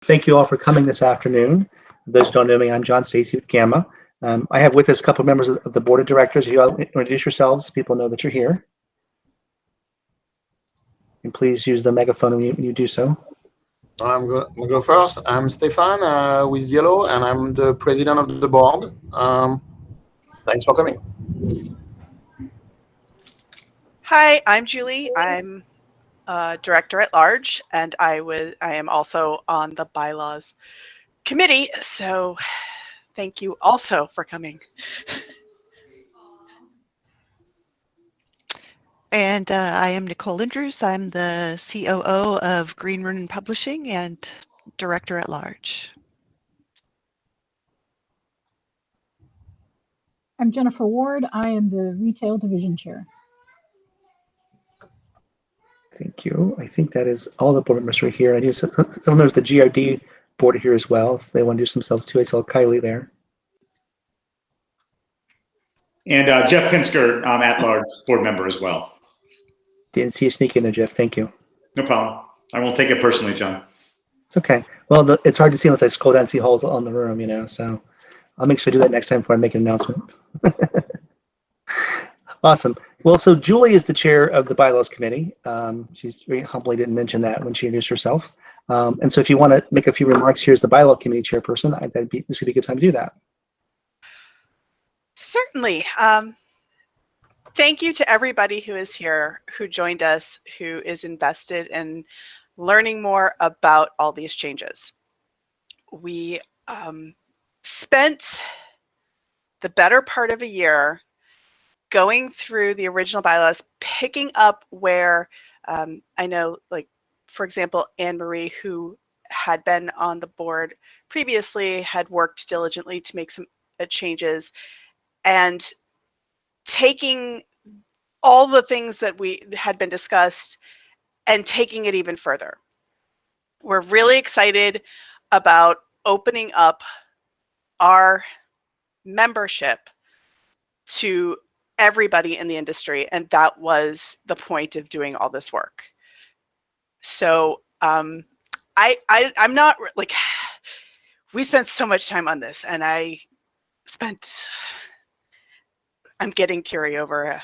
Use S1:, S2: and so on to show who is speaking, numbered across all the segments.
S1: Thank you all for coming this afternoon. Those who don't know me, I'm John Stacy with GAMA. I have with us a couple of members of the board of directors. If you all introduce yourselves, people know that you're here. And please use the megaphone when you do so.
S2: I'm going to go first. I'm Stefan with Yellow, and I'm the president of the board. Thanks for coming.
S3: Hi, I'm Julie. I'm director at large, and I am also on the bylaws committee. So thank you also for coming.
S4: And I am Nicole Andrews. I'm the COO of Green Rune Publishing and director at large.
S5: I'm Jennifer Ward. I am the retail division chair.
S1: Thank you. I think that is all the board members are here. I do some members of the GRD board are here as well. If they want to do themselves too, I saw Kylie there.
S6: And Jeff Pinsker, at large board member as well.
S1: Didn't see you sneak in there, Jeff. Thank you.
S6: No problem. I won't take it personally, John.
S1: It's okay. Well, it's hard to see unless I scroll down and see holes on the room, so I'll make sure to do that next time before I make an announcement. Awesome. Well, so Julie is the chair of the bylaws committee. She's very humbly didn't mention that when she introduced herself. And so if you want to make a few remarks, here's the bylaw committee chairperson. This would be a good time to do that.
S3: Certainly. Thank you to everybody who is here, who joined us, who is invested in learning more about all these changes. We spent the better part of a year going through the original bylaws, picking up where I know, like, for example, Anne Marie, who had been on the board previously, had worked diligently to make some changes, and taking all the things that we had been discussed and taking it even further. We're really excited about opening up our membership to everybody in the industry, and that was the point of doing all this work. So I'm not like, we spent so much time on this, and I'm getting teary over a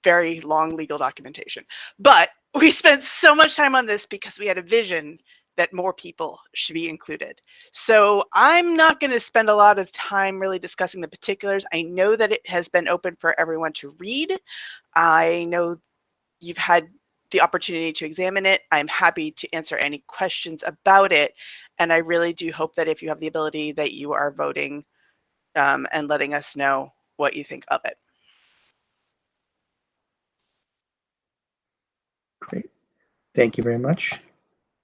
S3: very long legal documentation, but we spent so much time on this because we had a vision that more people should be included. So I'm not going to spend a lot of time really discussing the particulars. I know that it has been open for everyone to read. I know you've had the opportunity to examine it. I'm happy to answer any questions about it. And I really do hope that if you have the ability that you are voting and letting us know what you think of it.
S1: Great. Thank you very much,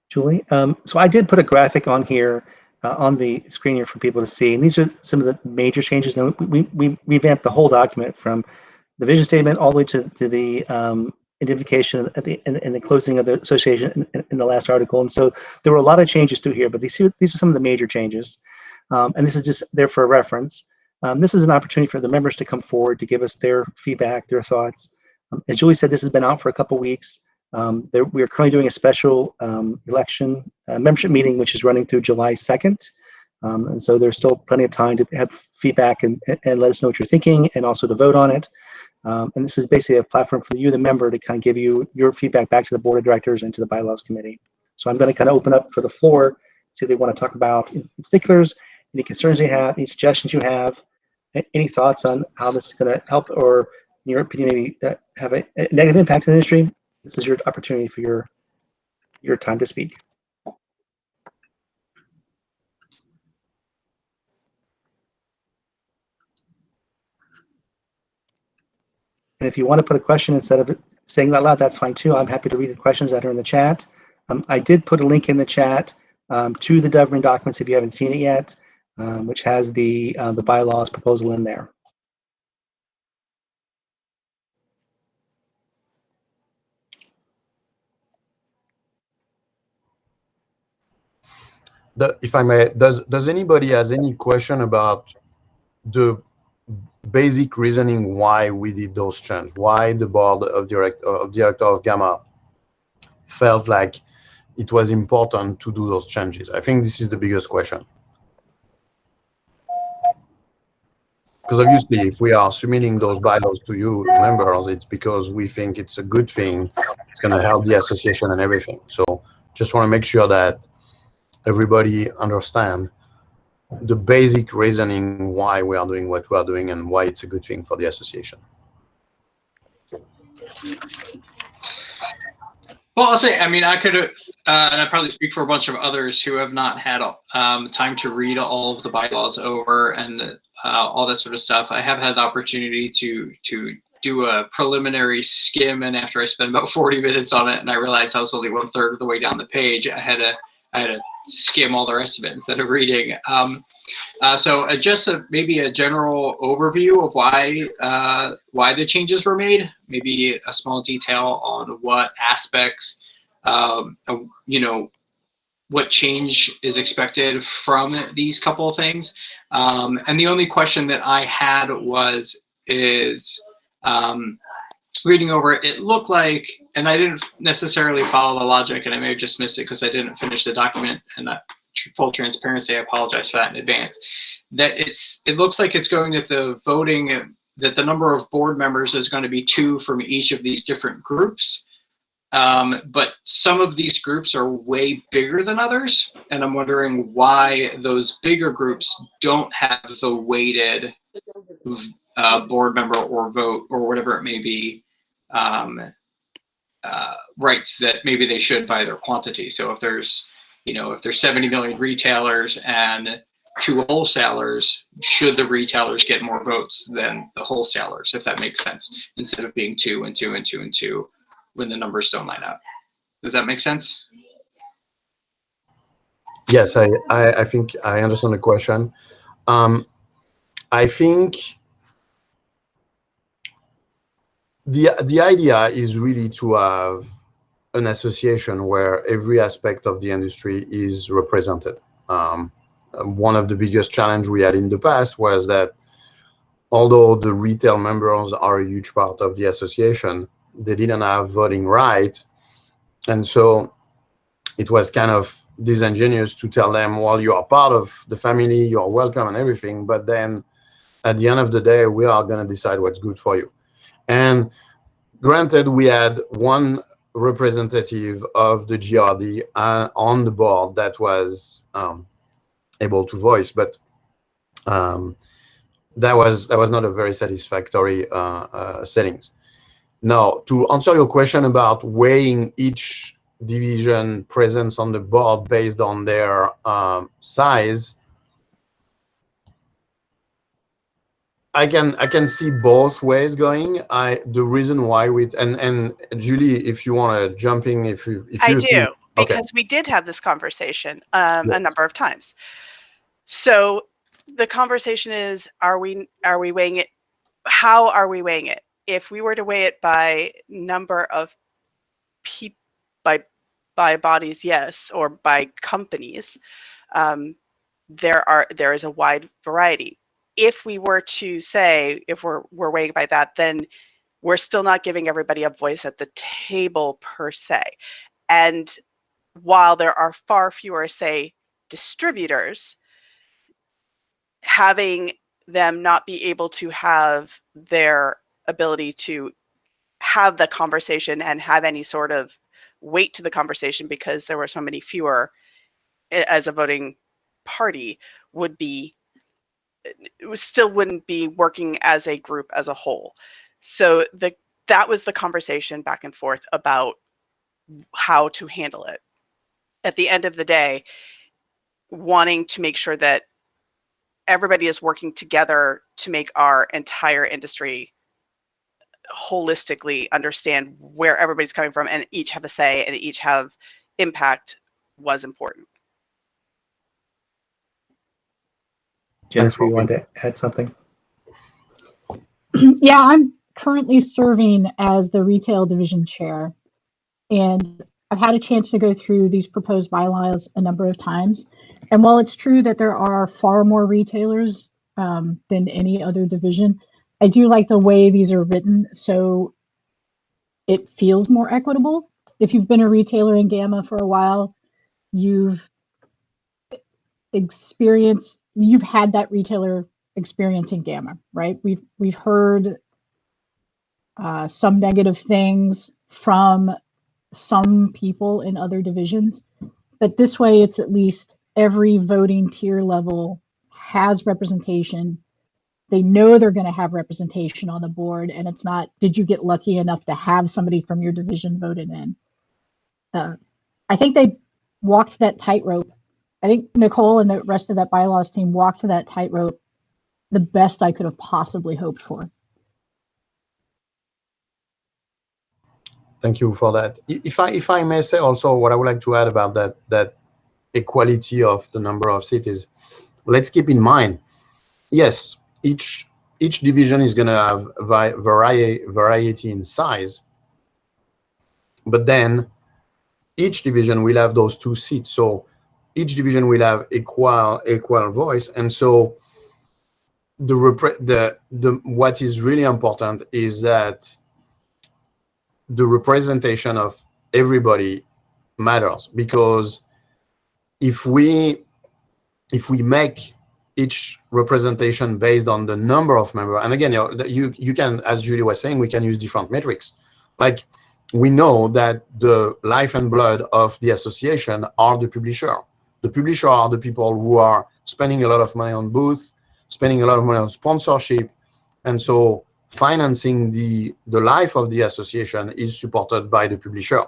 S1: Julie. So I did put a graphic on here on the screen here for people to see, and these are some of the major changes. Now we revamped the whole document from the vision statement all the way to the identification at the in the closing of the association in the last article. And so there were a lot of changes through here, but these are some of the major changes, and this is just there for a reference. This is an opportunity for the members to come forward to give us their feedback, their thoughts. As Julie said, this has been out for a couple weeks. We are currently doing a special election membership meeting, which is running through July 2nd. And so there's still plenty of time to have feedback and let us know what you're thinking, and also to vote on it. And this is basically a platform for you, the member, to kind of give you your feedback back to the board of directors and to the bylaws committee. So I'm going to kind of open up for the floor, see if they want to talk about in particulars, any concerns you have, any suggestions you have, any thoughts on how this is going to help, or in your opinion, maybe have a negative impact on the industry. This is your opportunity for your time to speak. And if you want to put a question instead of saying that loud, that's fine too. I'm happy to read the questions that are in the chat. I did put a link in the chat to the governing documents if you haven't seen it yet, which has the bylaws proposal in there.
S2: If I may, does anybody has any question about the basic reasoning why we did those changes? Why the board of director of GAMA felt like it was important to do those changes? I think this is the biggest question. Because obviously, if we are submitting those bylaws to you members, it's because we think it's a good thing. It's going to help the association and everything. So just want to make sure that everybody understand the basic reasoning why we are doing what we are doing and why it's a good thing for the association.
S7: Well, I'll say, I mean, I could, and I probably speak for a bunch of others who have not had time to read all of the bylaws over and all that sort of stuff. I have had the opportunity to do a preliminary skim, and after I spent about 40 minutes on it, and I realized I was only 1/3 of the way down the page, I had to skim all the rest of it instead of reading. So just maybe a general overview of why the changes were made, maybe a small detail on what aspects, you know, what change is expected from these couple of things. And the only question that I had is reading over it looked like, and I didn't necessarily follow the logic, and I may have just missed it because I didn't finish the document, and full transparency, I apologize for that in advance, that it looks like it's going that the voting, that the number of board members is going to be 2 from each of these different groups. But some of these groups are way bigger than others, and I'm wondering why those bigger groups don't have the weighted board member or vote or whatever it may be rights that maybe they should by their quantity. So if there's, you know, if there's 70 million retailers and 2 wholesalers, should the retailers get more votes than the wholesalers, if that makes sense, instead of being 2 and 2 and 2 and 2 when the numbers don't line up? Does that make sense?
S2: Yes, I think I understand the question. I think the idea is really to have an association where every aspect of the industry is represented. One of the biggest challenge we had in the past was that although the retail members are a huge part of the association, they didn't have voting rights. And so it was kind of disingenuous to tell them, well, you are part of the family, you are welcome and everything, but then at the end of the day, we are going to decide what's good for you. And granted, we had one representative of the GRD on the board that was able to voice, but that was not a very satisfactory settings. Now, to answer your question about weighing each division presence on the board based on their size, I can see both ways going. The reason why we and Julie, if you want to jump in, if you
S3: I do,
S2: think,
S3: because we did have this conversation a number of times. So the conversation is: Are we weighing it? How are we weighing it? If we were to weigh it by number of people, by bodies, yes, or by companies, there is a wide variety. If we were to say, if we're weighing by that, then we're still not giving everybody a voice at the table per se. And while there are far fewer, say, distributors, having them not be able to have their ability to have the conversation and have any sort of weight to the conversation because there were so many fewer as a voting party would be, it still wouldn't be working as a group as a whole. So that was the conversation back and forth about how to handle it. At the end of the day, wanting to make sure that everybody is working together to make our entire industry holistically understand where everybody's coming from and each have a say and each have impact was important.
S1: Jennifer, you wanted to add something?
S5: Yeah, I'm currently serving as the retail division chair, and I've had a chance to go through these proposed bylaws a number of times. And while it's true that there are far more retailers than any other division, I do like the way these are written, so it feels more equitable. if you've been a retailer in GAMA for a while, you've had that retailer experience in GAMA, right? We've heard some negative things from some people in other divisions, but this way it's at least every voting tier level has representation. They know they're going to have representation on the board, and it's not, did you get lucky enough to have somebody from your division voted in? I think they walked that tightrope. I think Nicole and the rest of that bylaws team walked that tightrope the best I could have possibly hoped for.
S2: Thank you for that. If I may say also, what I would like to add about that equality of the number of cities, let's keep in mind, yes, each division is going to have variety in size, but then each division will have those 2 seats. So each division will have equal voice, and so what is really important is that the representation of everybody matters, because if we make each representation based on the number of members, and again, you can, as Julie was saying, we can use different metrics. Like, we know that the life and blood of the association are the publisher. The publisher are the people who are spending a lot of money on booth, spending a lot of money on sponsorship, and so financing the life of the association is supported by the publisher.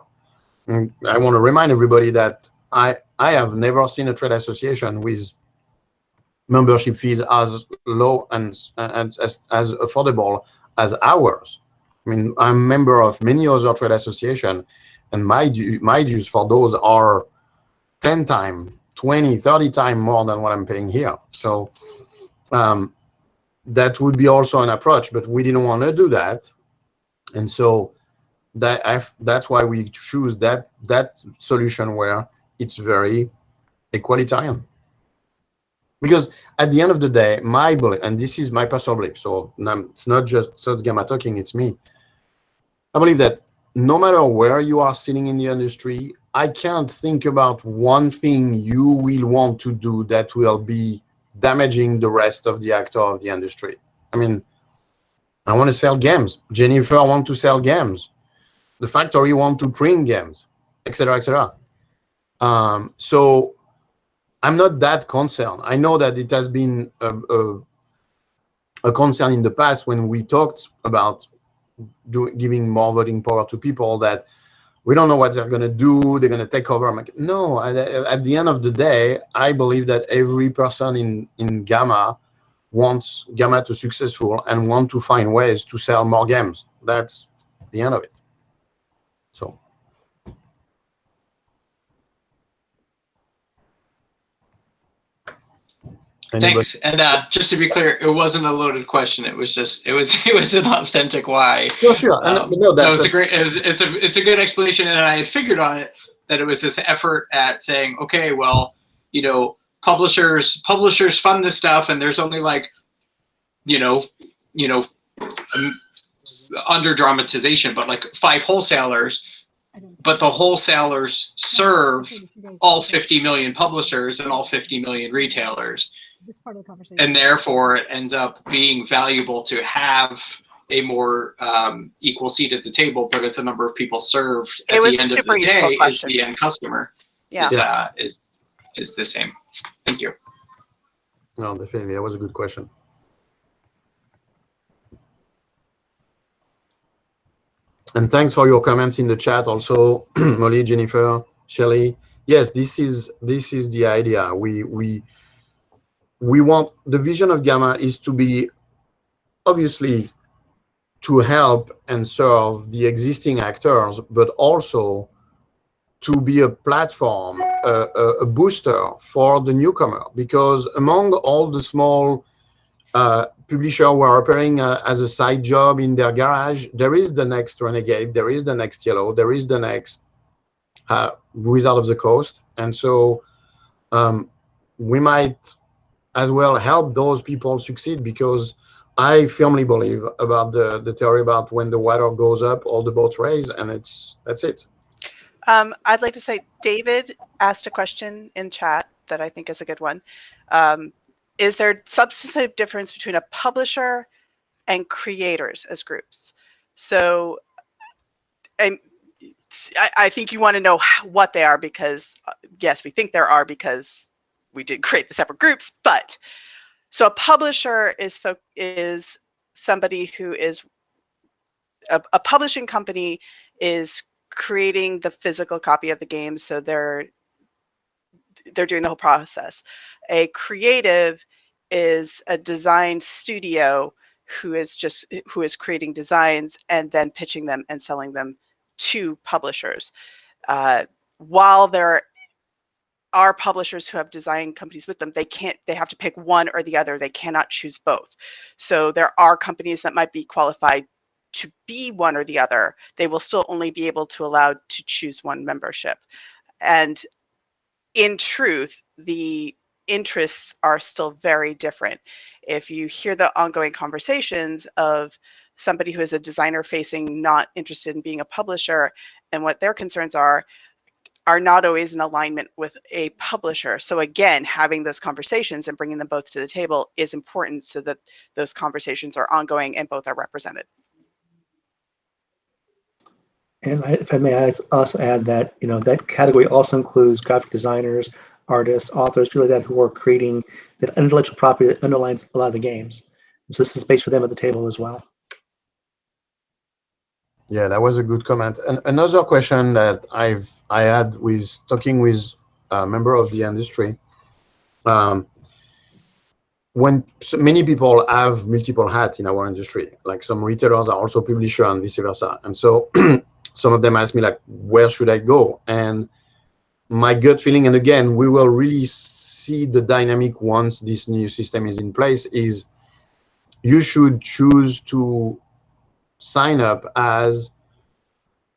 S2: And I want to remind everybody that I have never seen a trade association with membership fees as low and as affordable as ours. I mean, I'm a member of many other trade associations, and my dues for those are 10 times, 20, 30 times more than what I'm paying here. So that would be also an approach, but we didn't want to do that. And so that's why we choose that solution where it's very egalitarian. Because at the end of the day, my belief, and this is my personal belief, so it's not just GAMA talking, it's me. I believe that no matter where you are sitting in the industry, I can't think about one thing you will want to do that will be damaging the rest of the actor of the industry. I mean, I want to sell games. Jennifer wants to sell games. The factory wants to print games, etc., etc. So I'm not that concerned. I know that it has been a concern in the past when we talked about giving more voting power to people, that we don't know what they're going to do. They're going to take over. I'm like, no, at the end of the day, I believe that every person in GAMA wants GAMA to successful and want to find ways to sell more games. That's the end of it. So.
S7: Thanks. And just to be clear, it wasn't a loaded question. It was just it was an authentic why.
S2: For sure.
S7: It's a good explanation, and I had figured on it that it was this effort at saying, okay, well, publishers fund this stuff, and there's only like, under dramatization, but like 5 wholesalers. But the wholesalers serve all 50 million publishers and all 50 million retailers.
S5: This part of the conversation.
S7: And therefore, it ends up being valuable to have a more equal seat at the table, because the number of people served at the end of the day is the end customer is the same. Thank you.
S2: No, definitely. That was a good question. And thanks for your comments in the chat also, Molly, Jennifer, Shelley. Yes, this is the idea. We want, the vision of GAMA is to be, obviously, to help and serve the existing actors, but also to be a platform, a booster for the newcomer. Because among all the small publishers who are operating as a side job in their garage, there is the next Renegade, there is the next Yellow, there is the next Wizard of the Coast. And so we might as well help those people succeed, because I firmly believe about the theory about when the water goes up, all the boats raise, and that's it.
S3: I'd like to say David asked a question in chat that I think is a good one. Is there substantive difference between a publisher and creators as groups? So I think you want to know what they are, because yes, we think there are because we did create the separate groups. But so a publisher is somebody who is a publishing company is creating the physical copy of the game, so they're doing the whole process. A creative is a design studio who is creating designs and then pitching them and selling them to publishers. While there are publishers who have design companies with them, they have to pick one or the other. They cannot choose both. So there are companies that might be qualified to be one or the other. They will still only be able to allow to choose one membership. And in truth, the interests are still very different. If you hear the ongoing conversations of somebody who is a designer facing, not interested in being a publisher, and what their concerns are not always in alignment with a publisher. So again, having those conversations and bringing them both to the table is important so that those conversations are ongoing and both are represented.
S1: And if I may also add that, that category also includes graphic designers, artists, authors, people like that who are creating that intellectual property that underlines a lot of the games. And so this is space for them at the table as well.
S2: Yeah, that was a good comment. And another question that I had with talking with a member of the industry, when many people have multiple hats in our industry, like some retailers are also publisher and vice versa. And so some of them ask me, like, where should I go? And my gut feeling, and again, we will really see the dynamic once this new system is in place, is you should choose to sign up as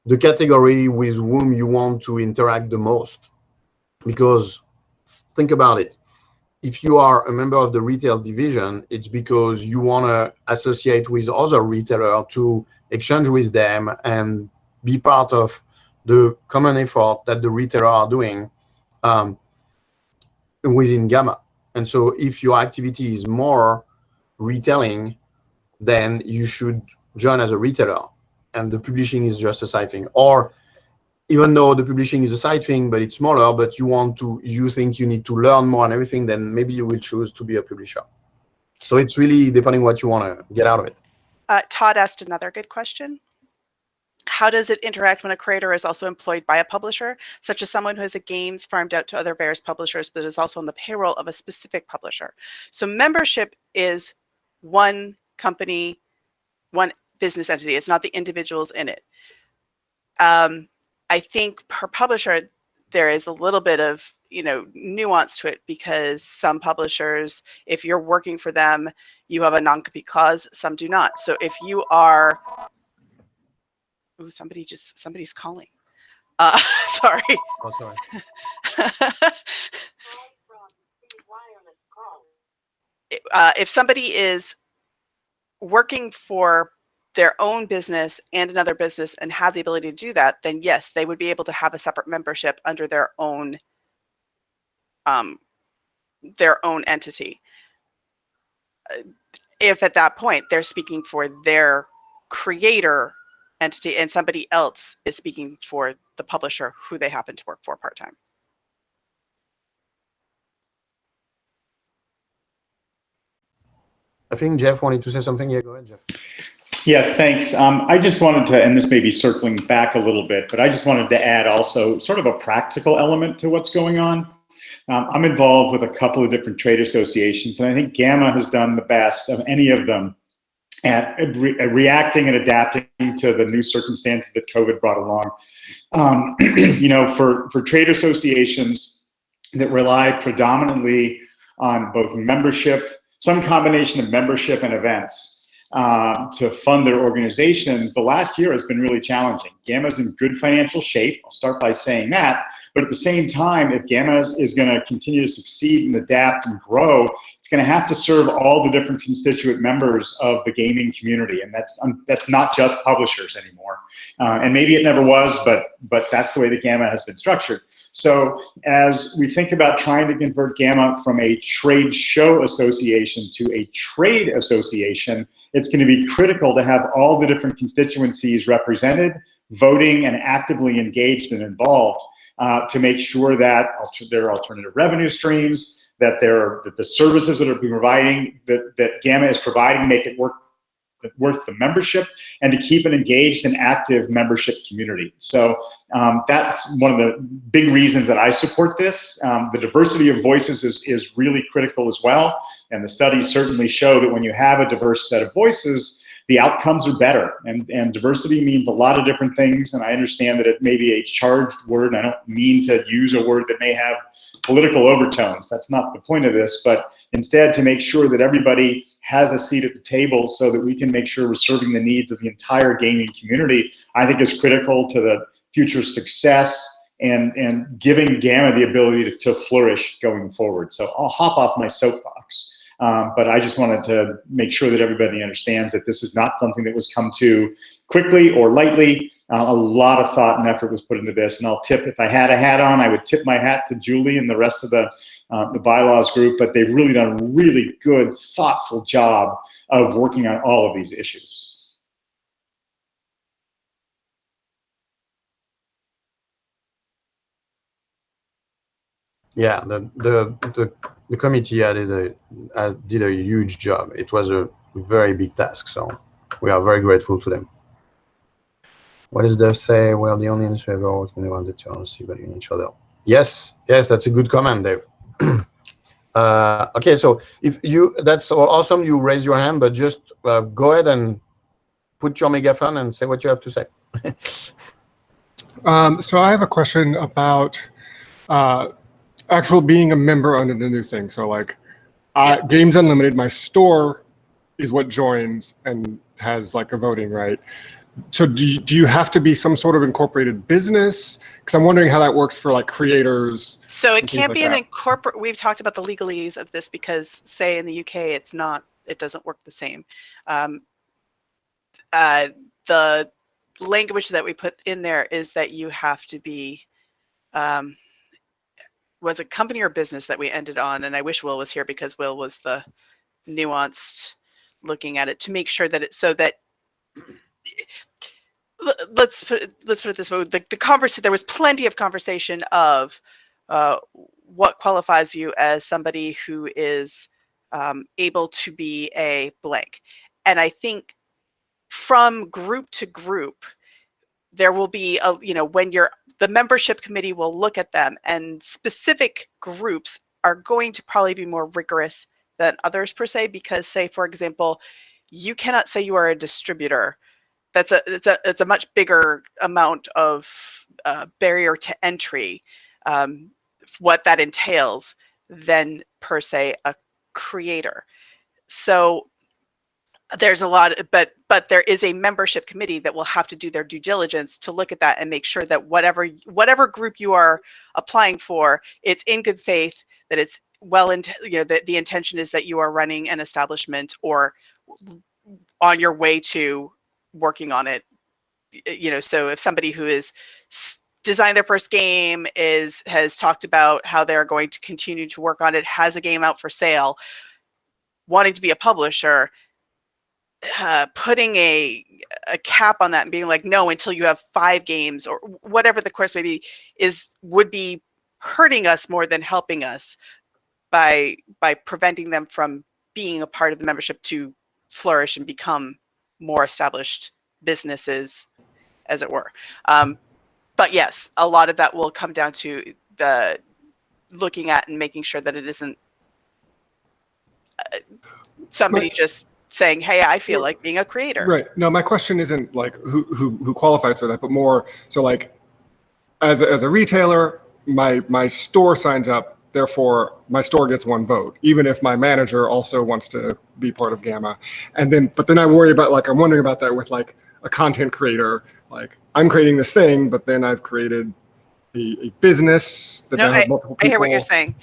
S2: the category with whom you want to interact the most. Because think about it. If you are a member of the retail division, it's because you want to associate with other retailers to exchange with them and be part of the common effort that the retailer are doing within GAMA. And so if your activity is more retailing, then you should join as a retailer, and the publishing is just a side thing. Or even though the publishing is a side thing, but it's smaller, but you think you need to learn more and everything, then maybe you will choose to be a publisher. So it's really depending what you want to get out of it.
S3: Todd asked another good question. How does it interact when a creator is also employed by a publisher, such as someone who has a games farmed out to other various publishers, but is also on the payroll of a specific publisher? So membership is one company, one business entity. It's not the individuals in it. I think per publisher, there is a little bit of nuance to it, because some publishers, if you're working for them, you have a non-compete clause, some do not. So if you are, ooh, somebody's calling. Sorry.
S2: Oh, sorry.
S3: If somebody is working for their own business and another business and have the ability to do that, then yes, they would be able to have a separate membership under their own entity. If at that point they're speaking for their creator entity and somebody else is speaking for the publisher who they happen to work for part-time.
S2: I think Jeff wanted to say something. Yeah, go ahead, Jeff.
S6: Yes, thanks. I just wanted to, and this may be circling back a little bit, but I just wanted to add also sort of a practical element to what's going on. I'm involved with a couple of different trade associations, and I think GAMA has done the best of any of them at reacting and adapting to the new circumstances that COVID brought along. For trade associations that rely predominantly on both membership, some combination of membership and events, to fund their organizations, the last year has been really challenging. GAMA's in good financial shape. I'll start by saying that. But at the same time, if GAMA is going to continue to succeed and adapt and grow, it's going to have to serve all the different constituent members of the gaming community. And that's not just publishers anymore. And maybe it never was, but that's the way that GAMA has been structured. So as we think about trying to convert GAMA from a trade show association to a trade association, it's going to be critical to have all the different constituencies represented, voting and actively engaged and involved to make sure that there are alternative revenue streams, that the services that are being providing, that GAMA is providing, make it worth the membership, and to keep an engaged and active membership community. So that's one of the big reasons that I support this. The diversity of voices is really critical as well. And the studies certainly show that when you have a diverse set of voices, the outcomes are better. And diversity means a lot of different things. And I understand that it may be a charged word. I don't mean to use a word that may have political overtones. That's not the point of this, but instead to make sure that everybody has a seat at the table so that we can make sure we're serving the needs of the entire gaming community, I think is critical to the future success and giving GAMA the ability to flourish going forward. So I'll hop off my soapbox. But I just wanted to make sure that everybody understands that this is not something that was come to quickly or lightly. A lot of thought and effort was put into this, and I'll tip, if I had a hat on, I would tip my hat to Julie and the rest of the bylaws group, but they've really done a really good, thoughtful job of working on all of these issues.
S2: Yeah, the committee did a huge job. It was a very big task, so we are very grateful to them. What does Dev say? We're the only industry ever working around the turn, see in each other. Yes, that's a good comment, Dave. Okay, so that's awesome. You raise your hand, but just go ahead and put your megaphone and say what you have to say.
S8: So I have a question about actual being a member under the new thing. So like Games Unlimited, my store is what joins and has like a voting right. So do you have to be some sort of incorporated business? Because I'm wondering how that works for like creators.
S3: So it can't be an incorporate. We've talked about the legalese of this because, say, in the UK, it doesn't work the same. The language that we put in there is that you have to be, was a company or business that we ended on, and I wish Will was here because Will was the nuanced looking at it to make sure that it's so that. Let's put it this way: there was plenty of conversation of what qualifies you as somebody who is able to be a blank, and I think from group to group there will be the membership committee will look at them, and specific groups are going to probably be more rigorous than others per se, because, say, for example, you cannot say you are a distributor. It's a much bigger amount of barrier to entry, what that entails, than per se a creator. So there's a lot, but there is a membership committee that will have to do their due diligence to look at that and make sure that whatever group you are applying for, it's in good faith, that it's that the intention is that you are running an establishment or on your way to working on it. So if somebody who is designed their first game has talked about how they're going to continue to work on it, has a game out for sale, wanting to be a publisher, putting a cap on that and being like, no, until you have 5 games or whatever the course maybe would be hurting us more than helping us by preventing them from being a part of the membership to flourish and become more established businesses, as it were. But yes, a lot of that will come down to the looking at and making sure that it isn't somebody just saying, hey, I feel like being a creator.
S8: Right. No, my question isn't like who qualifies for that, but more so like as a retailer, my store signs up, therefore my store gets 1 vote, even if my manager also wants to be part of GAMA. But then I worry about I'm wondering about that with like a content creator. Like I'm creating this thing, but then I've created a business that has multiple people.
S3: I hear what you're saying.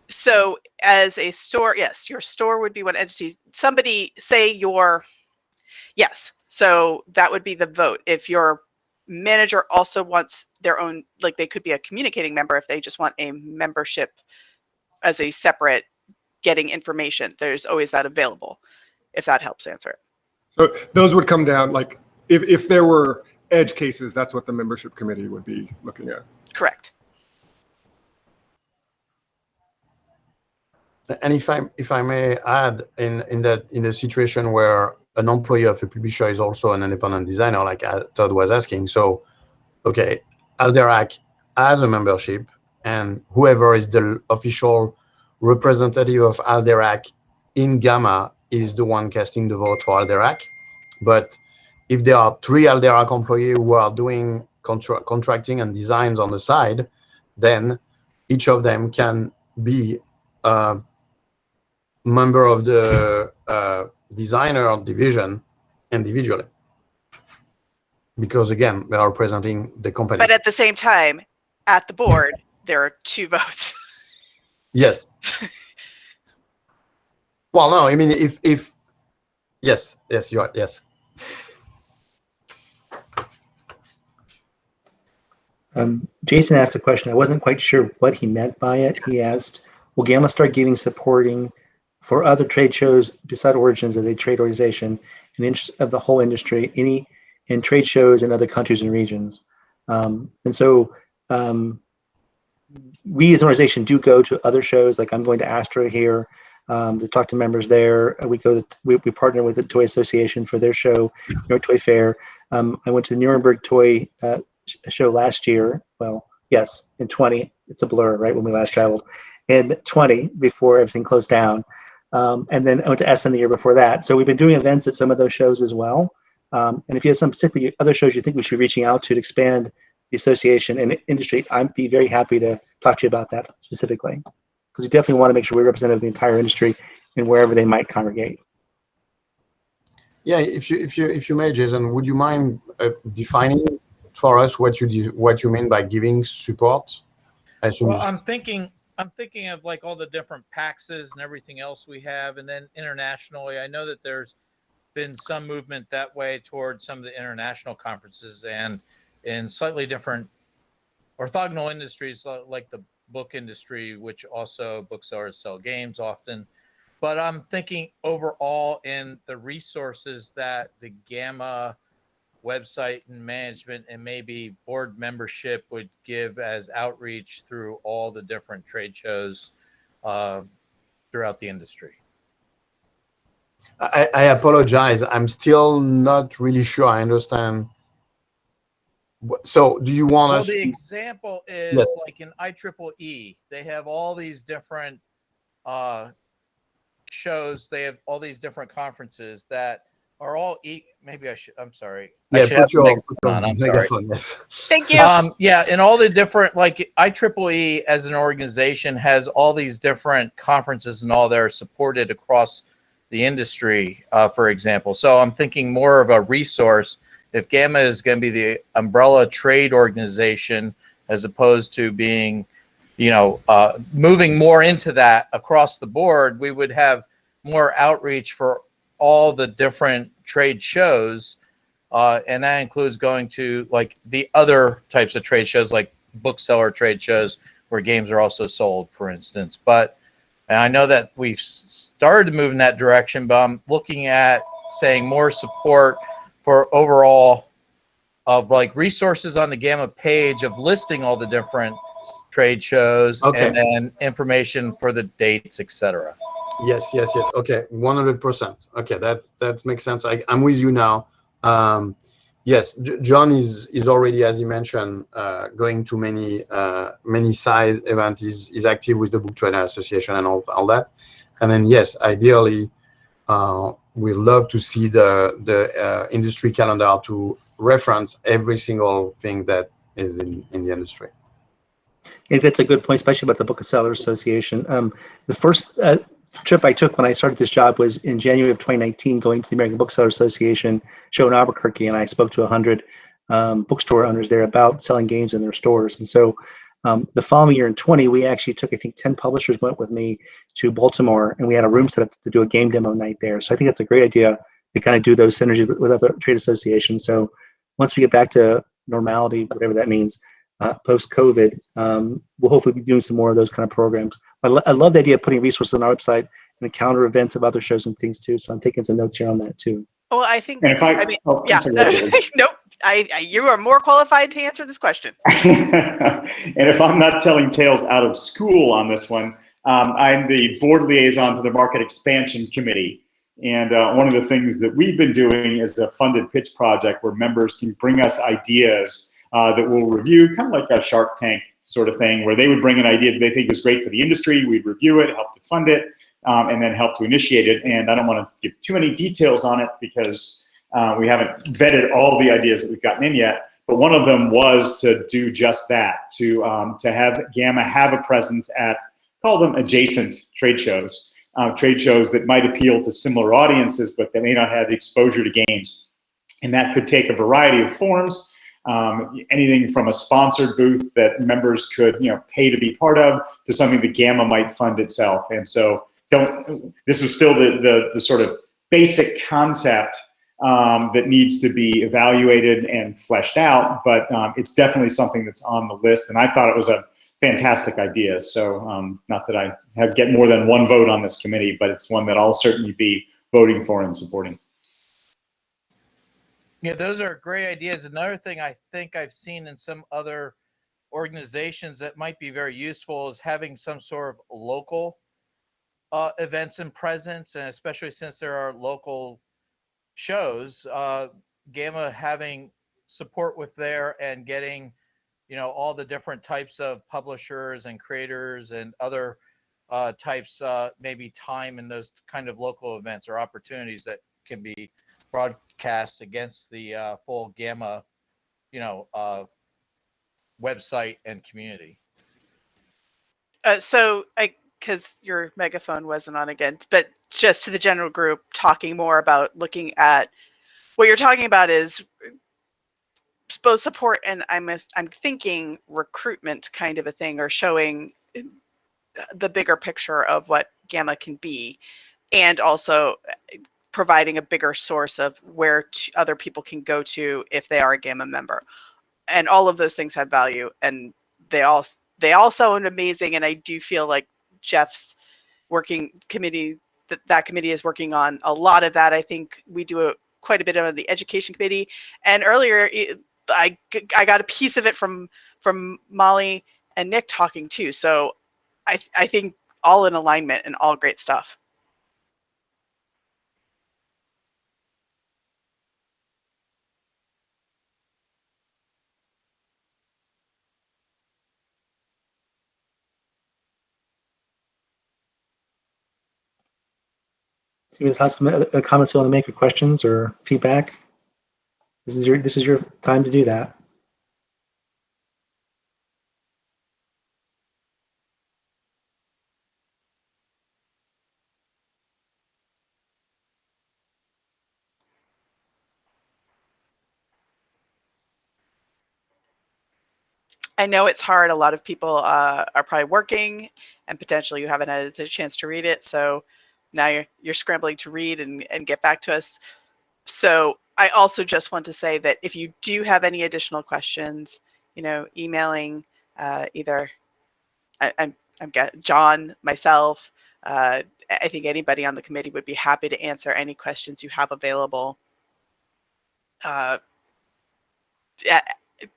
S3: So as a store, yes, your store would be one entity. Somebody say So that would be the vote. If your manager also wants their own, like they could be a communicating member if they just want a membership as a separate getting information, there's always that available, if that helps answer it.
S8: So those would come down, like if there were edge cases, that's what the membership committee would be looking at.
S3: Correct.
S2: And if I may add, in the situation where an employee of a publisher is also an independent designer, like Todd was asking, so okay, Alderac has a membership, and whoever is the official representative of Alderac in GAMA is the one casting the vote for Alderac. But if there are 3 Alderac employees who are doing contracting and designs on the side, then each of them can be a member of the designer division individually. Because again, they are representing the company.
S3: But at the same time, at the board, there are 2 votes.
S2: Yes. Well, no, I mean, if yes, you are, yes.
S1: Jason asked a question. I wasn't quite sure what he meant by it. He asked, will GAMA start giving supporting for other trade shows beside Origins as a trade organization in the interest of the whole industry, in trade shows in other countries and regions? And so we as an organization do go to other shows, like I'm going to Astro here to talk to members there. We partner with the Toy Association for their show, New York Toy Fair. I went to the Nuremberg Toy show last year. Well, yes, in 20. It's a blur, right, when we last traveled. In 20, before everything closed down. And then I went to Essen the year before that. So we've been doing events at some of those shows as well. And if you have some particular other shows you think we should be reaching out to expand the association and industry, I'd be very happy to talk to you about that specifically, because we definitely want to make sure we're representative of the entire industry and wherever they might congregate.
S2: Yeah, if you may, Jason, would you mind defining for us what you mean by giving support?
S9: Well, I'm thinking of like all the different PAXs and everything else we have, and then internationally, I know that there's been some movement that way towards some of the international conferences and in slightly different orthogonal industries like the book industry, which also booksellers sell games often. But I'm thinking overall in the resources that the GAMA website and management and maybe board membership would give as outreach through all the different trade shows throughout the industry.
S2: I apologize. I'm still not really sure I understand. So do you want us?
S9: Well, the example is
S2: Yes.
S9: like in IEEE, they have all these different shows. They have all these different conferences that are all maybe I should. I'm sorry.
S2: Yeah,
S9: put your on. I'm sorry.
S2: Yes.
S3: Thank you.
S9: Yeah, and all the different, like IEEE as an organization has all these different conferences and all that are supported across the industry, for example. So I'm thinking more of a resource. If GAMA is going to be the umbrella trade organization, as opposed to being, moving more into that across the board, we would have more outreach for all the different trade shows. And that includes going to like the other types of trade shows, like bookseller trade shows where games are also sold, for instance. And I know that we've started to move in that direction, but I'm looking at saying more support for overall of like resources on the GAMA page of listing all the different trade shows,
S2: Okay.
S9: and then information for the dates, etc.
S2: Yes. Okay, 100%. Okay, that makes sense. I'm with you now. Yes, John is already, as he mentioned, going to many side events. He's active with the Book Trader Association and all that. And then yes, ideally, we love to see the industry calendar to reference every single thing that is in the industry.
S1: I think that's a good point, especially about the Bookseller Association. The first trip I took when I started this job was in January of 2019, going to the American Bookseller Association show in Albuquerque, and I spoke to 100 bookstore owners there about selling games in their stores. And so the following year in 20, we actually took, I think 10 publishers went with me to Baltimore, and we had a room set up to do a game demo night there. So I think that's a great idea to kind of do those synergies with other trade associations. So once we get back to normality, whatever that means, post-COVID, we'll hopefully be doing some more of those kind of programs. I love the idea of putting resources on our website and the calendar events of other shows and things too. So I'm taking some notes here on that too.
S3: Well, I think,
S6: And if
S3: I mean,
S6: oh,
S3: yeah,
S6: sorry,
S3: nope. You are more qualified to answer this question.
S6: and if I'm not telling tales out of school on this one, I'm the board liaison to the Market Expansion Committee. And one of the things that we've been doing is a funded pitch project where members can bring us ideas that we'll review, kind of like a Shark Tank sort of thing, where they would bring an idea that they think is great for the industry, we'd review it, help to fund it, and then help to initiate it. And I don't want to give too many details on it because we haven't vetted all the ideas that we've gotten in yet. But one of them was to do just that, to have GAMA have a presence at, call them adjacent trade shows that might appeal to similar audiences, but they may not have exposure to games. And that could take a variety of forms. Anything from a sponsored booth that members could, pay to be part of, to something that GAMA might fund itself. And so, this was still the sort of basic concept that needs to be evaluated and fleshed out, but it's definitely something that's on the list. And I thought it was a fantastic idea. So, not that I get more than one vote on this committee, but it's one that I'll certainly be voting for and supporting.
S9: Yeah, those are great ideas. Another thing I think I've seen in some other organizations that might be very useful is having some sort of local events and presence, and especially since there are local shows, GAMA having support with there and getting, all the different types of publishers and creators and other types, maybe time in those kind of local events or opportunities that can be broadcast against the full GAMA, website and community.
S3: Because your megaphone wasn't on again, but just to the general group, talking more about looking at what you're talking about is both support and I'm thinking recruitment kind of a thing, or showing the bigger picture of what GAMA can be, and also providing a bigger source of where other people can go to if they are a GAMA member. And all of those things have value, and they all sound amazing. And I do feel like Jeff's working committee, that committee is working on a lot of that. I think we do quite a bit on the education committee. And earlier, I got a piece of it from Molly and Nick talking too. So I think all in alignment and all great stuff.
S1: So you guys have some comments you want to make, or questions or feedback? This is your time to do that.
S3: I know it's hard. A lot of people are probably working, and potentially you haven't had the chance to read it. So now you're scrambling to read and get back to us. So I also just want to say that if you do have any additional questions, emailing either I'm John, myself, I think anybody on the committee would be happy to answer any questions you have available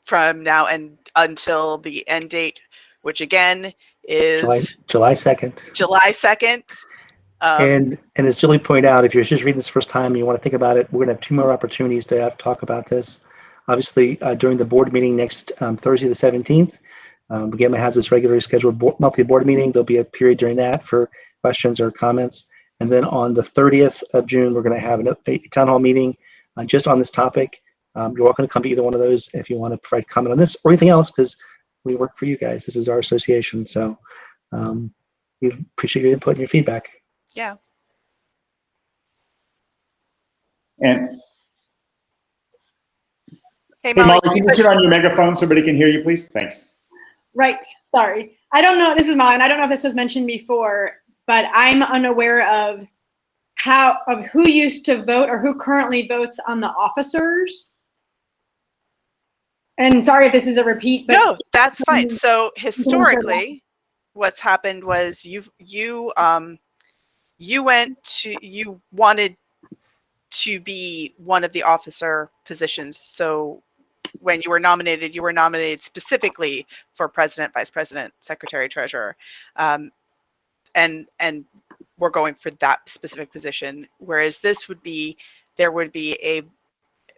S3: from now and until the end date, which again is
S1: July 2nd.
S3: July 2nd.
S1: And as Julie pointed out, if you're just reading this first time and you want to think about it, we're going to have 2 more opportunities to talk about this. Obviously, during the board meeting next Thursday, the 17th, GAMA has this regularly scheduled monthly board meeting. There'll be a period during that for questions or comments. And then on the 30th of June, we're going to have a town hall meeting just on this topic. You're welcome to come to either one of those if you want to provide comment on this or anything else, because we work for you guys. This is our association. So we appreciate your input and your feedback.
S3: Yeah.
S6: And
S3: hey Molly,
S6: can you turn on your megaphone so somebody can hear you, please? Thanks.
S10: Right. Sorry. I don't know. This is Molly, and I don't know if this was mentioned before, but I'm unaware of who used to vote or who currently votes on the officers? And sorry if this is a repeat, but
S3: no, that's fine. So historically, what's happened was you wanted to be one of the officer positions. So when you were nominated specifically for president, vice president, secretary, treasurer, and we're going for that specific position. Whereas there would be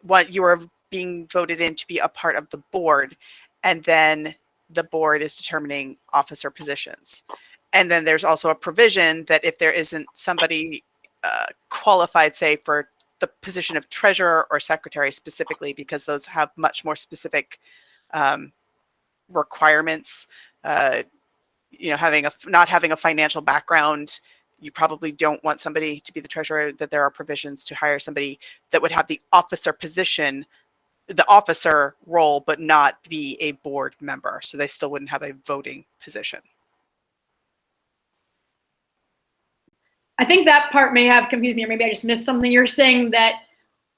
S3: what you are being voted in to be a part of the board, and then the board is determining officer positions. And then there's also a provision that if there isn't somebody qualified, say for the position of treasurer or secretary specifically, because those have much more specific requirements, not having a financial background, you probably don't want somebody to be the treasurer, that there are provisions to hire somebody that would have the officer position, the officer role, but not be a board member. So they still wouldn't have a voting position.
S10: I think that part may have confused me, or maybe I just missed something. You're saying that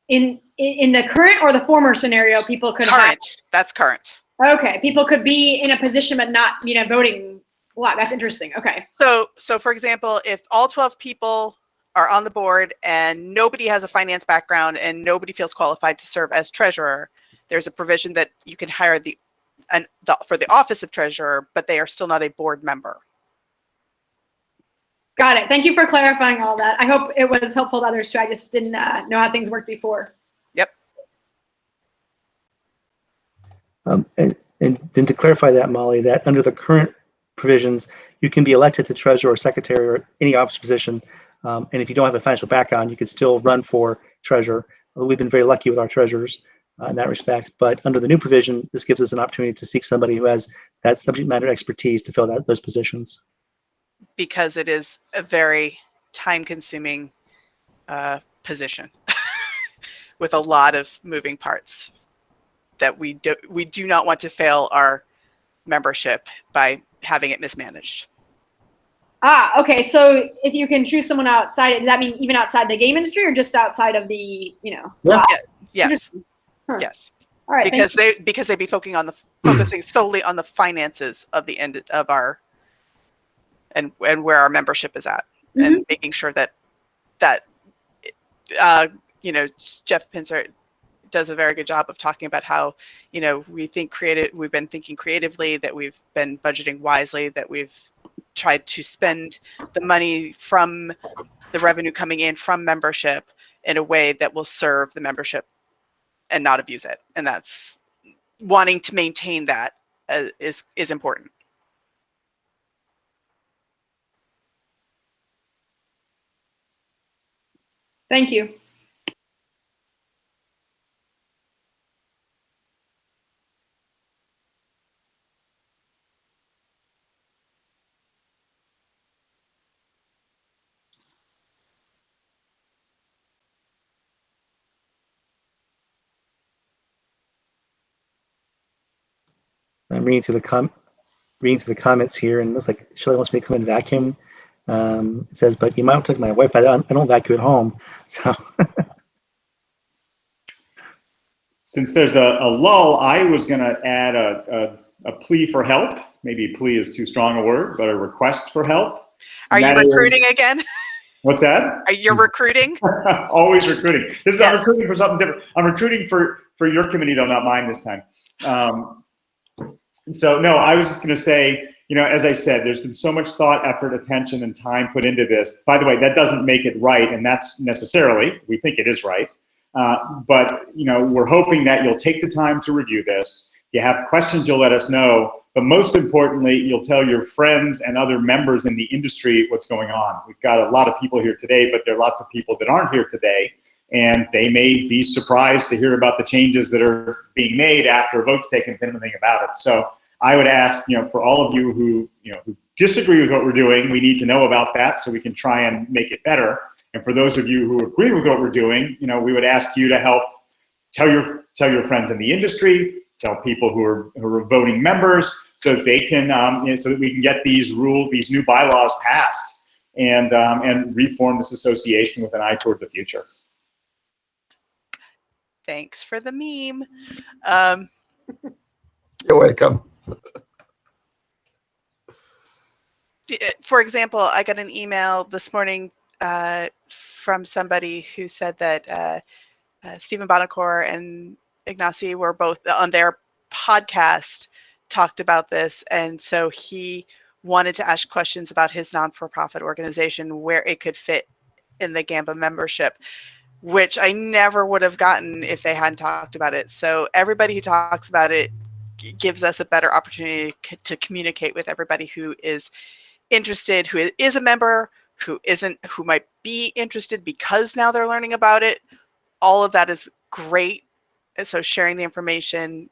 S10: in the current or the former scenario, people could
S3: That's current.
S10: Okay, people could be in a position but not, voting. Wow, that's interesting. Okay.
S3: So for example, if all 12 people are on the board and nobody has a finance background and nobody feels qualified to serve as treasurer, there's a provision that you can hire for the office of treasurer, but they are still not a board member.
S10: Got it. Thank you for clarifying all that. I hope it was helpful to others too. I just didn't know how things worked before.
S3: Yep.
S1: And then to clarify that, Molly, that under the current provisions, you can be elected to treasurer or secretary or any office position. And if you don't have a financial background, you could still run for treasurer. We've been very lucky with our treasurers in that respect. But under the new provision, this gives us an opportunity to seek somebody who has that subject matter expertise to fill those positions.
S3: Because it is a very time-consuming position with a lot of moving parts that we do not want to fail our membership by having it mismanaged.
S10: Okay. So if you can choose someone outside, does that mean even outside the game industry or just outside of the,
S3: Yeah. Yes.
S10: Huh.
S3: Yes.
S10: All right.
S3: Because they'd be focusing solely on the finances of the end of our and where our membership is at, and making sure that Jeff Pincer does a very good job of talking about how we've been thinking creatively, that we've been budgeting wisely, that we've tried to spend the money from the revenue coming in from membership in a way that will serve the membership and not abuse it. And that's wanting to maintain that is important.
S10: Thank you.
S1: I'm reading through the comments here, and it looks like Shelley wants me to come and vacuum. It says, but you might want to take my wife. I don't vacuum at home. So
S6: since there's a lull, I was going to add a plea for help. Maybe plea is too strong a word, but a request for help.
S3: Are you recruiting again?
S6: What's that?
S3: Are you recruiting?
S6: Always recruiting. I'm recruiting for something different. I'm recruiting for your committee, though, not mine this time. So no, I was just going to say, as I said, there's been so much thought, effort, attention, and time put into this. By the way, that doesn't make it right, and that's necessarily, we think it is right. But we're hoping that you'll take the time to review this. If you have questions, you'll let us know. But most importantly, you'll tell your friends and other members in the industry what's going on. We've got a lot of people here today, but there are lots of people that aren't here today, and they may be surprised to hear about the changes that are being made after a vote's taken, if anything about it. So I would ask, for all of you who disagree with what we're doing, we need to know about that so we can try and make it better. And for those of you who agree with what we're doing, we would ask you to help tell your friends in the industry, tell people who are voting members, so that they can, so that we can get these new bylaws passed. and reform this association with an eye toward the future.
S3: Thanks for the meme.
S2: You're welcome.
S3: For example, I got an email this morning from somebody who said that Stephen Bonacore and Ignacy were both on their podcast talked about this, and so he wanted to ask questions about his non-for-profit organization, where it could fit in the GAMA membership, which I never would have gotten if they hadn't talked about it. So everybody who talks about it gives us a better opportunity to communicate with everybody who is interested, who is a member, who isn't, who might be interested because now they're learning about it. All of that is great. And so sharing the information,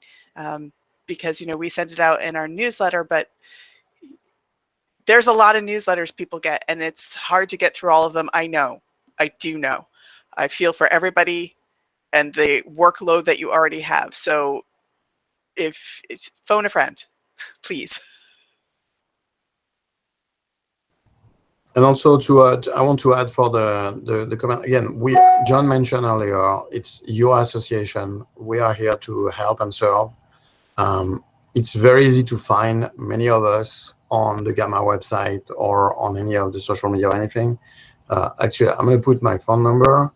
S3: because, you know, we send it out in our newsletter, but there's a lot of newsletters people get, and it's hard to get through all of them. I know. I do know. I feel for everybody and the workload that you already have. So if it's phone a friend, please.
S2: And also I want to add for the comment again. John mentioned earlier, it's your association. We are here to help and serve. It's very easy to find many of us on the GAMA website or on any of the social media or anything. Actually, I'm going to put my phone number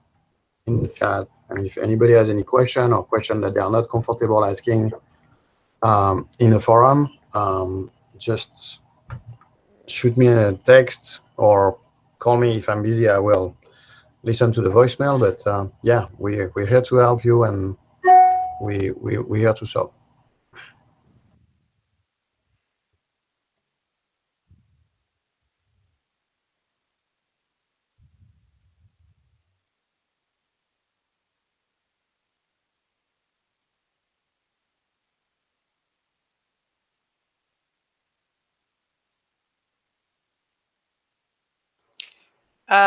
S2: in the chat, and if anybody has any question or question that they are not comfortable asking in a forum, just shoot me a text or call me. If I'm busy, I will listen to the voicemail. But yeah, we're here to help you, and we're here to serve.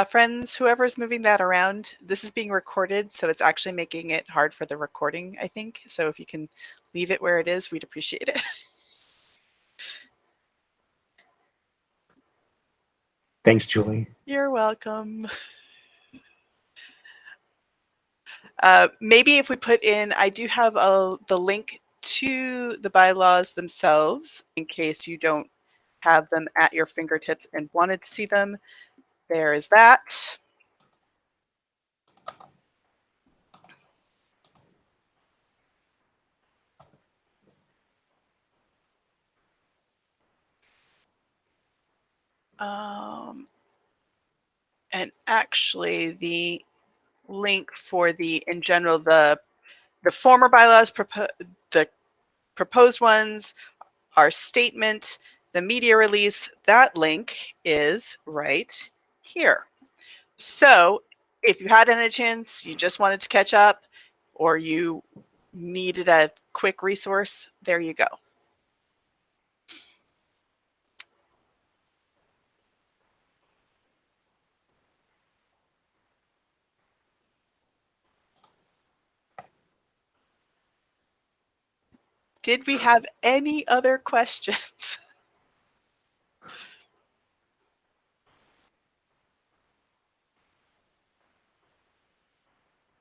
S3: Friends, whoever's moving that around, this is being recorded, so it's actually making it hard for the recording, I think. So if you can leave it where it is, we'd appreciate it.
S1: Thanks, Julie.
S3: You're welcome. Maybe if we put in, I do have the link to the bylaws themselves in case you don't have them at your fingertips and wanted to see them. There is that. And actually, the link for in general, the former bylaws, the proposed ones, our statement, the media release, that link is right here. So if you had any chance, you just wanted to catch up, or you needed a quick resource, there you go. Did we have any other questions?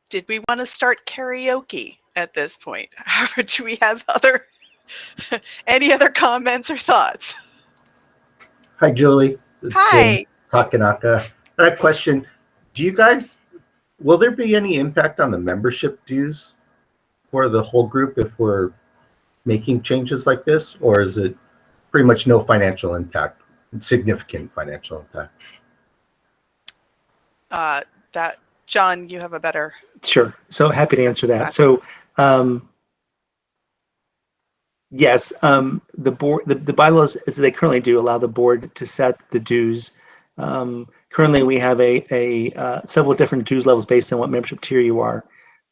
S3: Did we want to start karaoke at this point? Or do we have any other comments or thoughts?
S11: Hi, Julie. It's
S3: Hi.
S11: Jim Takanaka. I had a question. Will there be any impact on the membership dues for the whole group if we're making changes like this, or is it pretty much no financial impact, significant financial impact?
S3: John, you have a better.
S1: Sure. So happy to answer that. So yes, the board, the bylaws as they currently do allow the board to set the dues. Currently, we have several different dues levels based on what membership tier you are.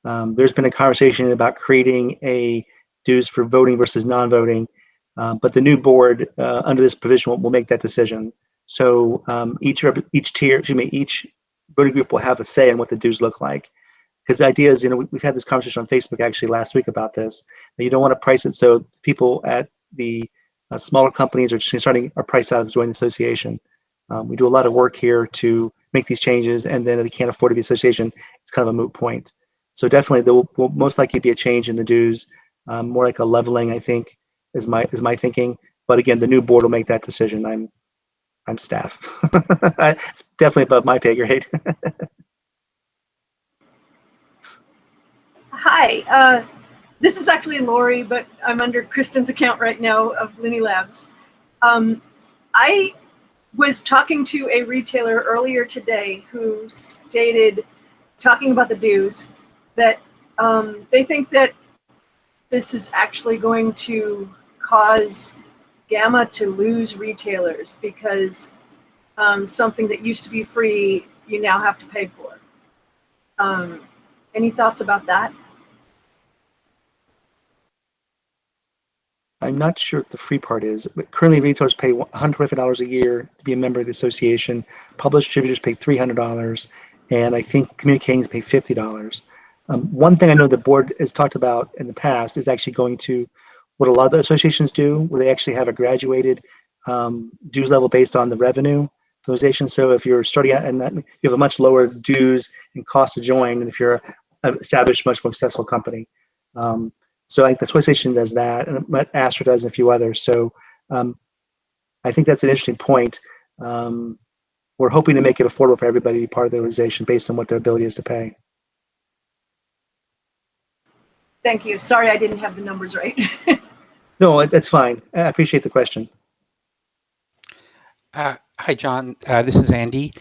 S1: There's been a conversation about creating a dues for voting versus non-voting, but the new board under this provision will make that decision. So each voting group will have a say in what the dues look like. Because the idea is, we've had this conversation on Facebook actually last week about this, that you don't want to price it so people at the smaller companies are just starting are priced out of joining the association. We do a lot of work here to make these changes, and then if they can't afford to be association, it's kind of a moot point. So definitely there will most likely be a change in the dues, more like a leveling, I think, is my thinking. But again, the new board will make that decision. I'm staff. It's definitely above my pay grade.
S12: Hi, this is actually Lori, but I'm under Kristen's account right now of Looney Labs. I was talking to a retailer earlier today who stated, talking about the dues, that they think that this is actually going to cause GAMA to lose retailers because something that used to be free, you now have to pay for. Any thoughts about that?
S1: I'm not sure what the free part is, but currently retailers pay $125 a year to be a member of the association. Published distributors pay $300, and I think communications pay $50. One thing I know the board has talked about in the past is actually going to what a lot of the associations do, where they actually have a graduated dues level based on the revenue association. So if you're starting out and you have a much lower dues and cost to join than if you're an established, much more successful company. So I think the association does that, and Astra does, and a few others. So I think that's an interesting point. We're hoping to make it affordable for everybody to be part of the organization based on what their ability is to pay.
S12: Thank you. Sorry, I didn't have the numbers right.
S1: No, that's fine. I appreciate the question.
S13: Hi, John. This is Andy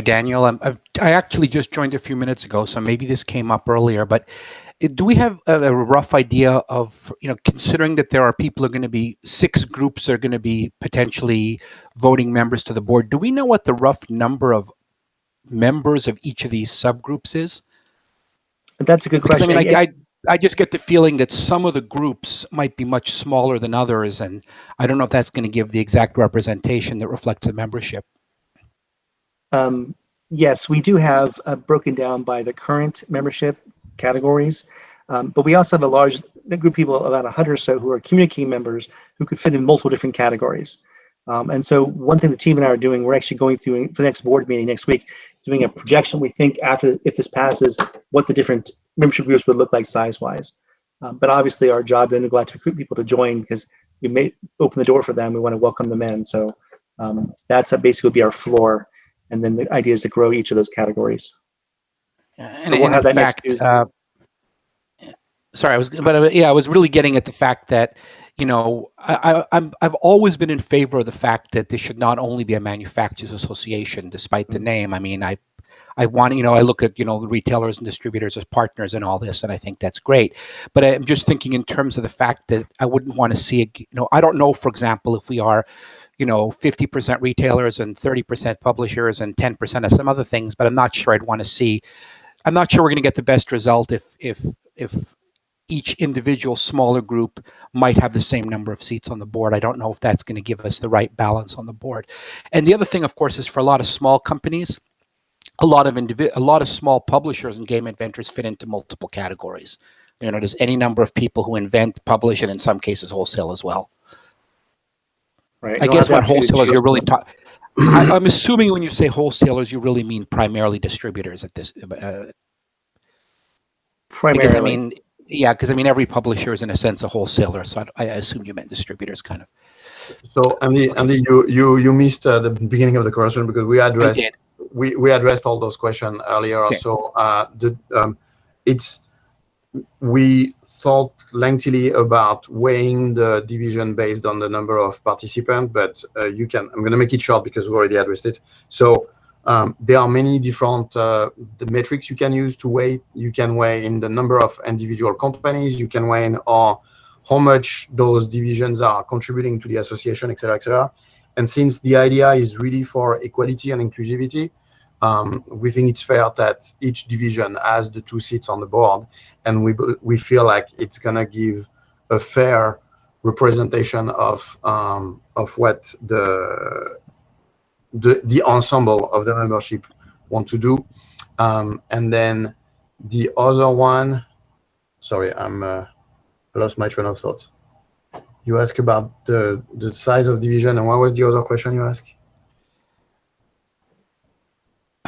S13: Daniel. I actually just joined a few minutes ago, so maybe this came up earlier, but do we have a rough idea of, considering that there are people who are going to be 6 groups that are going to be potentially voting members to the board, do we know what the rough number of members of each of these subgroups is?
S1: That's a good question.
S13: Because I just get the feeling that some of the groups might be much smaller than others, and I don't know if that's going to give the exact representation that reflects the membership.
S1: Yes, we do have broken down by the current membership categories, but we also have a large group of people, about 100 or so, who are community members who could fit in multiple different categories. And so one thing the team and I are doing, we're actually going through for the next board meeting next week, doing a projection. We think after, if this passes, what the different membership groups would look like size-wise. But obviously our job then to go out to recruit people to join, because we may open the door for them. We want to welcome them in. So that's basically be our floor. And then the idea is to grow each of those categories.
S13: And
S1: we'll have that
S13: fact,
S1: next Tuesday.
S13: Sorry, I was really getting at the fact that, I've always been in favor of the fact that this should not only be a manufacturers association, despite the name. I mean, I want, I look at, the retailers and distributors as partners in all this, and I think that's great. But I'm just thinking in terms of the fact that I wouldn't want to see, I don't know, for example, if we are 50% retailers and 30% publishers and 10% of some other things, but I'm not sure I'd want to see. I'm not sure we're going to get the best result if each individual smaller group might have the same number of seats on the board. I don't know if that's going to give us the right balance on the board. And the other thing, of course, is for a lot of small companies, a lot of small publishers and game inventors fit into multiple categories. There's any number of people who invent, publish, and in some cases wholesale as well.
S1: Right.
S13: I guess when wholesalers, you're really talking. I'm assuming when you say wholesalers, you really mean primarily distributors at this.
S1: Primarily.
S13: Because every publisher is in a sense a wholesaler, so I assume you meant distributors, kind of. So
S2: Andy, you missed the beginning of the question because we addressed all those questions earlier. Okay. So we thought lengthily about weighing the division based on the number of participants, but I'm going to make it short because we already addressed it. So there are many different the metrics you can use to weigh. You can weigh in the number of individual companies. You can weigh in how much those divisions are contributing to the association, et cetera, et cetera. And since the idea is really for equality and inclusivity, we think it's fair that each division has the 2 seats on the board, and we feel like it's gonna give a fair representation of what the ensemble of the membership want to do. And then the other one, sorry, I lost my train of thought. You asked about the size of division, and what was the other question you asked?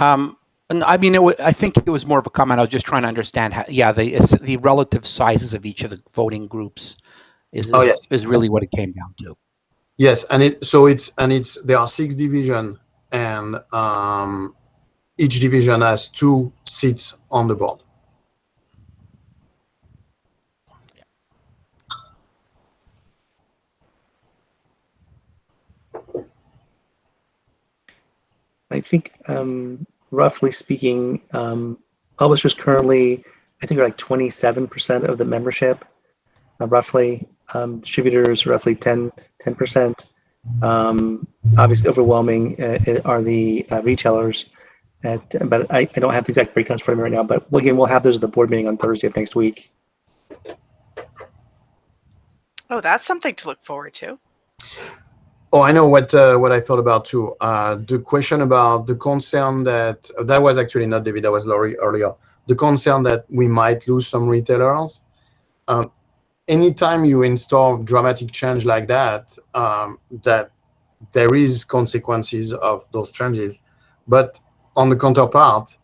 S13: And I mean, I think it was more of a comment. I was just trying to understand how, yeah, the relative sizes of each of the voting groups is really what it came down to.
S2: Yes, and there are 6 divisions, and each division has 2 seats on the board.
S1: I think, roughly speaking, publishers currently, I think, are like 27% of the membership, roughly. Distributors, roughly 10%. Obviously, overwhelming are the retailers. But I don't have the exact breakdowns for them right now. But again, we'll have those at the board meeting on Thursday of next week.
S3: Oh, that's something to look forward to.
S2: Oh, I know what I thought about too. The question about the concern that was actually not David, that was Laurie earlier. The concern that we might lose some retailers. Anytime you install dramatic change like that, that there is consequences of those changes. But on the counterpart,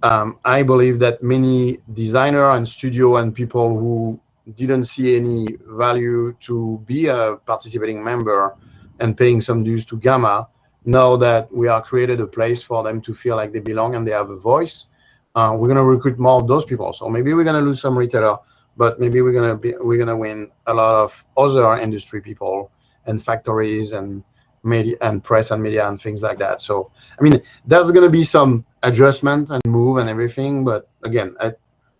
S2: I believe that many designer and studio and people who didn't see any value to be a participating member and paying some dues to GAMA, now that we are created a place for them to feel like they belong and they have a voice, we're going to recruit more of those people. So maybe we're going to lose some retailer, but maybe we're going to win a lot of other industry people and factories and media and press and media and things like that. So I mean, there's going to be some adjustment and move and everything, but again,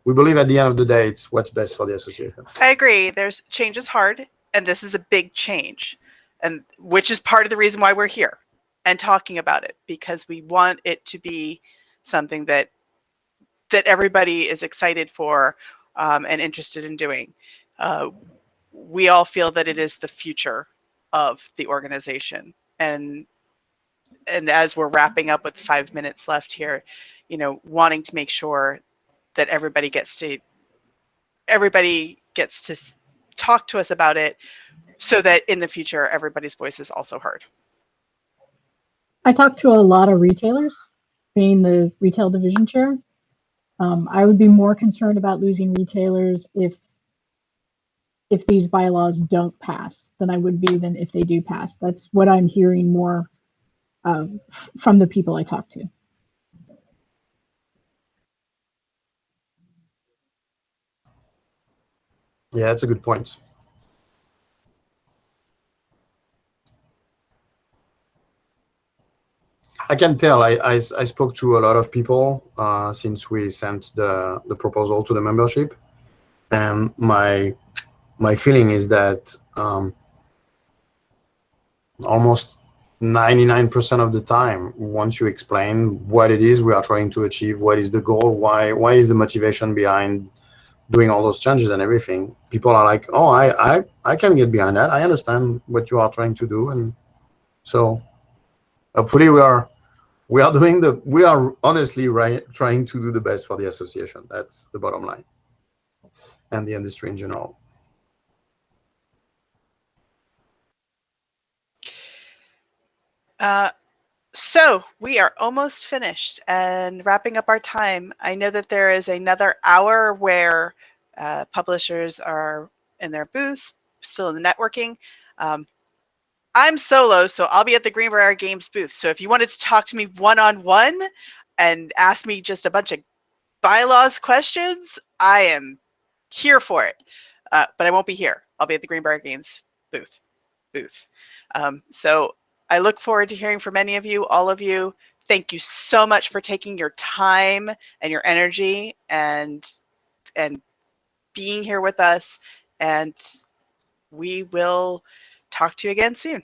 S2: we believe at the end of the day it's what's best for the association.
S3: I agree. Change is hard, and this is a big change, and which is part of the reason why we're here and talking about it, because we want it to be something that everybody is excited for and interested in doing. We all feel that it is the future of the organization, and as we're wrapping up with 5 minutes left here, wanting to make sure that everybody gets to talk to us about it, so that in the future everybody's voice is also heard.
S5: I talked to a lot of retailers, being the retail division chair. I would be more concerned about losing retailers if these bylaws don't pass than I would be than if they do pass. That's what I'm hearing more from the people I talk to.
S2: Yeah, that's a good point. I can tell. I spoke to a lot of people since we sent the proposal to the membership, and my feeling is that almost 99% of the time, once you explain what it is we are trying to achieve, what is the goal, why is the motivation behind doing all those changes and everything, people are like, oh, I can get behind that. I understand what you are trying to do, and so hopefully we are honestly trying to do the best for the association. That's the bottom line, and the industry in general.
S3: So we are almost finished and wrapping up our time. I know that there is another hour where publishers are in their booths, still in the networking. I'm solo, so I'll be at the Greenbrier Games booth. So if you wanted to talk to me one-on-one and ask me just a bunch of bylaws questions, I am here for it. But I won't be here. I'll be at the Greenbrier Games booth. So I look forward to hearing from many of you, all of you. Thank you so much for taking your time and your energy and being here with us. And we will talk to you again soon.